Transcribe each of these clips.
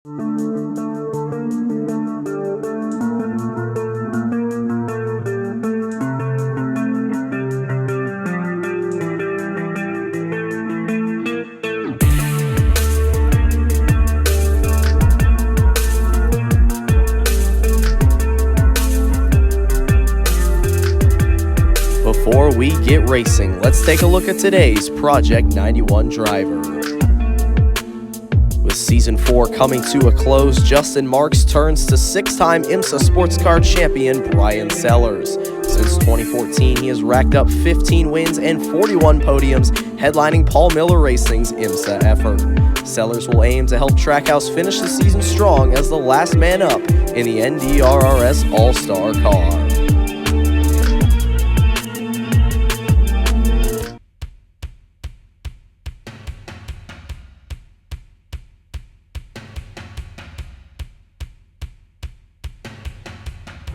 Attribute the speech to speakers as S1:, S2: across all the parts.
S1: Before we get racing, let's take a look at today's Project 91 driver. With Season 4 coming to a close, Justin Marks turns to six-time IMSA Sports Car champion Brian Sellers. Since 2014, he has racked up 15 wins and 41 podiums, headlining Paul Miller Racing's IMSA effort. Sellers will aim to help Trackhouse finish the season strong as the last man up in the NDRRS All-Star car.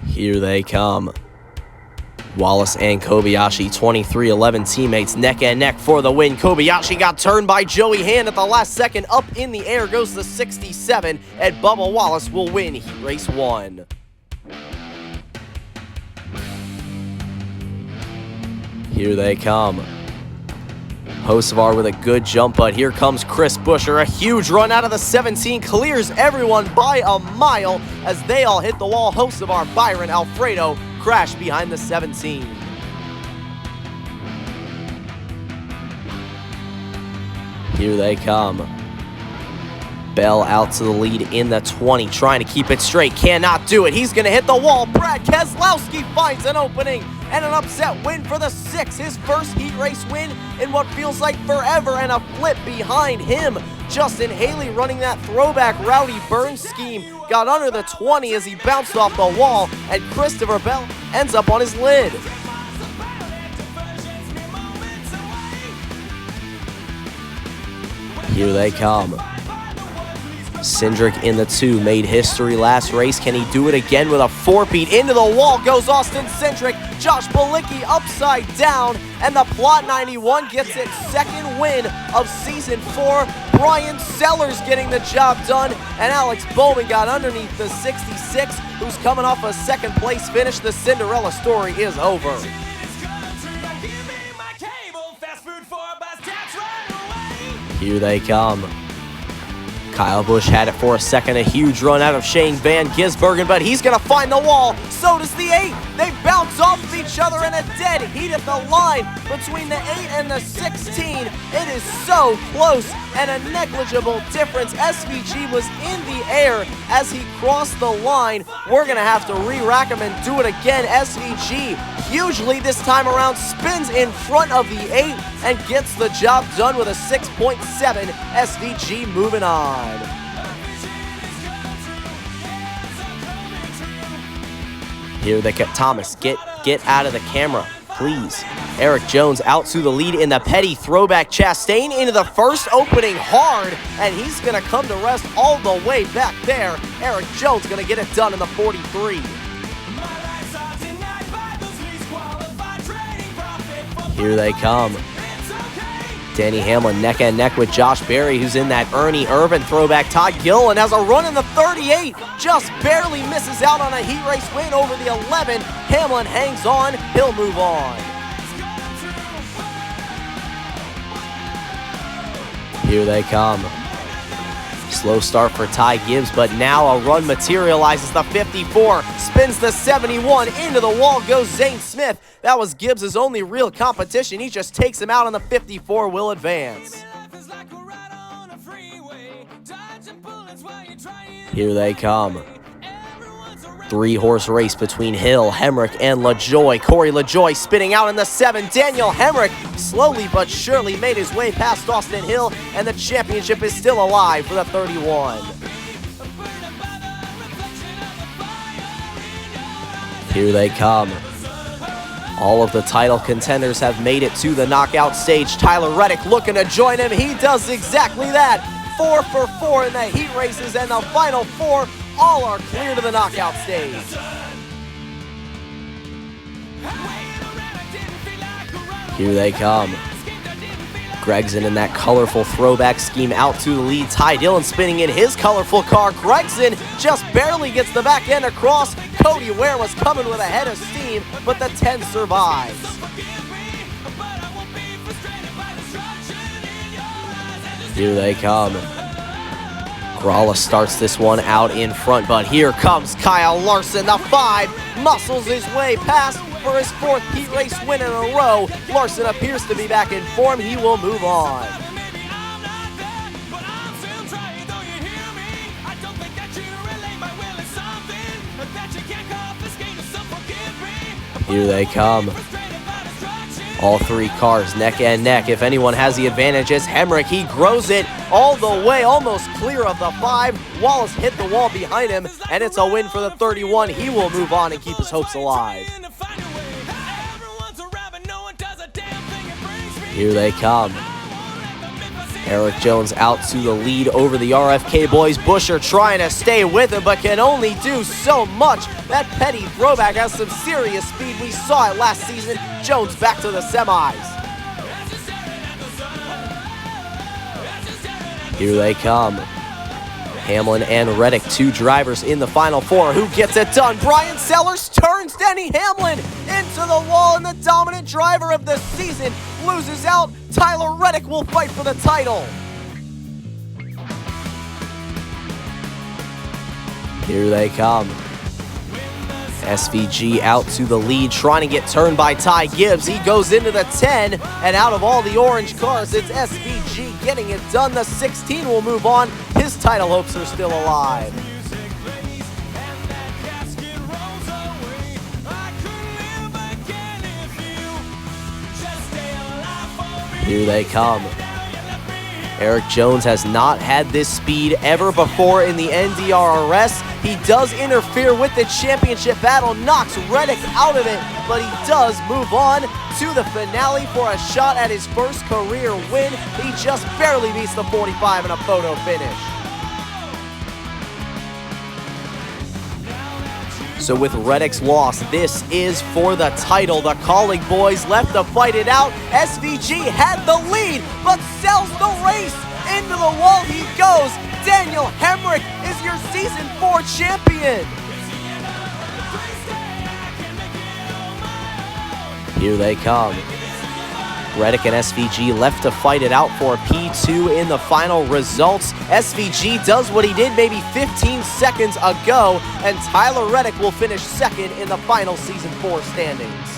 S1: Here they come. Wallace and Kobayashi, 2311 teammates, neck and neck for the win. Kobayashi got turned by Joey Hand at the last second. Up in the air goes the 67, and Bubba Wallace will win Heat Race 1. Here they come. Hocevar with a good jump, but here comes Chris Buescher. A huge run out of the 17, clears everyone by a mile as they all hit the wall. Hocevar, Byron, Alfredo crash behind the 17. Here they come. Bell out to the lead in the 20, trying to keep it straight. Cannot do it. He's going to hit the wall. Brad Keselowski finds an opening and an upset win for the 6th. His first heat race win in what feels like forever, and a flip behind him. Justin Haley running that throwback Rowdy Burns scheme. Got under the 20 as he bounced off the wall, and Christopher Bell ends up on his lid. Here they come. Cindric in the 2 made history last race. Can he do it again with a 4-peat? Into the wall goes Austin Cindric. Josh Balicki upside down, and the Plot 91 gets its second win of Season 4. Brian Sellers getting the job done, and Alex Bowman got underneath the 66, who's coming off a second place finish. The Cinderella story is over. Here they come. Kyle Busch had it for a second, a huge run out of Shane Van Gisbergen, but he's going to find the wall. So does the 8. They bounce off of each other in a dead heat at the line between the 8 and the 16. It is so close and a negligible difference. SVG was in the air as he crossed the line. We're going to have to re-rack him and do it again. SVG hugely this time around spins in front of the 8 and gets the job done with a 6.7. SVG moving on. Here they get Thomas. Get out of the camera, please. Eric Jones out to the lead in the Petty throwback. Chastain into the first opening hard, and he's going to come to rest all the way back there. Eric Jones going to get it done in the 43. Here they come. Denny Hamlin neck and neck with Josh Berry, who's in that Ernie Irvan throwback. Todd Gilliland has a run in the 38, just barely misses out on a heat race win over the 11. Hamlin hangs on, he'll move on. Here they come. Slow start for Ty Gibbs, but now a run materializes. The 54 spins the 71. Into the wall goes Zane Smith. That was Gibbs' only real competition. He just takes him out on the 54, will advance. Here they come. 3-horse race between Hill, Hemric, and LaJoie. Corey LaJoie spinning out in the 7. Daniel Hemric slowly but surely made his way past Austin Hill, and the championship is still alive for the 31. Here they come. All of the title contenders have made it to the knockout stage. Tyler Reddick looking to join him. He does exactly that. 4 for 4 in the heat races, and the final 4 all are clear to the knockout stage. Here they come. Gregson in that colorful throwback scheme out to the lead. Ty Dillon spinning in his colorful car. Gregson just barely gets the back end across. Cody Ware was coming with a head of steam, but the 10 survives. Here they come. Gralla starts this one out in front, but here comes Kyle Larson. The 5 muscles his way past for his 4th heat race win in a row. Larson appears to be back in form. He will move on. Here they come. All 3 cars neck and neck. If anyone has the advantage, it's Hemric. He grows it all the way, almost clear of the 5. Wallace hit the wall behind him, and it's a win for the 31. He will move on and keep his hopes alive. Here they come. Eric Jones out to the lead over the RFK boys. Busher trying to stay with him, but can only do so much. That petty throwback has some serious speed. We saw it last season. Jones back to the semis. Here they come. Hamlin and Reddick, 2 drivers in the final 4. Who gets it done? Brian Sellers turns Denny Hamlin into the wall, and the dominant driver of the season loses out. Tyler Reddick will fight for the title. Here they come. SVG out to the lead, trying to get turned by Ty Gibbs. He goes into the 10, and out of all the orange cars, it's SVG getting it done. The 16 will move on. His title hopes are still alive. Here they come. Eric Jones has not had this speed ever before in the NDRRS. He does interfere with the championship battle, knocks Reddick out of it, but he does move on to the finale for a shot at his first career win. He just barely beats the 45 in a photo finish. So with Reddick's loss, this is for the title. The Colleague boys left to fight it out. SVG had the lead, but sells the race. Into the wall he goes. Daniel Hemric is your Season 4 champion. Here they come. Reddick and SVG left to fight it out for P2 in the final results. SVG does what he did maybe 15 seconds ago, and Tyler Reddick will finish 2nd in the final Season 4 standings.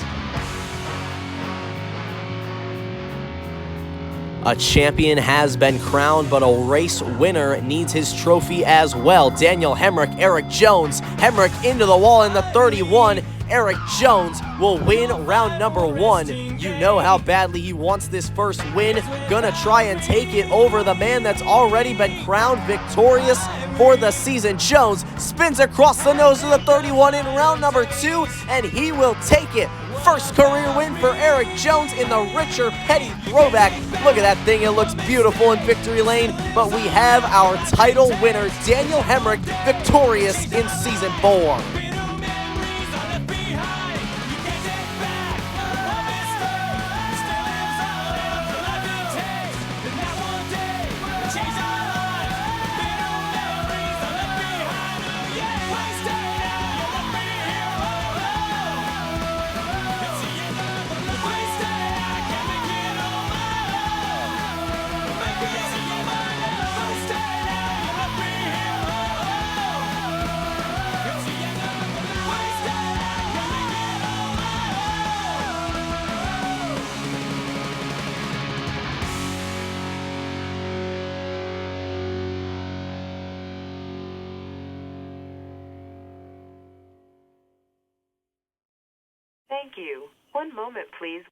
S1: A champion has been crowned, but a race winner needs his trophy as well. Daniel Hemric, Eric Jones. Hemric into the wall in the 31. Eric Jones will win round number 1. You know how badly he wants this first win. Gonna try and take it over the man that's already been crowned victorious for the season. Jones spins across the nose of the 31 in round number 2, and he will take it. First career win for Eric Jones in the richer petty throwback. Look at that thing, it looks beautiful in victory lane, but we have our title winner, Daniel Hemric, victorious in Season 4.
S2: Thank you. One moment, please.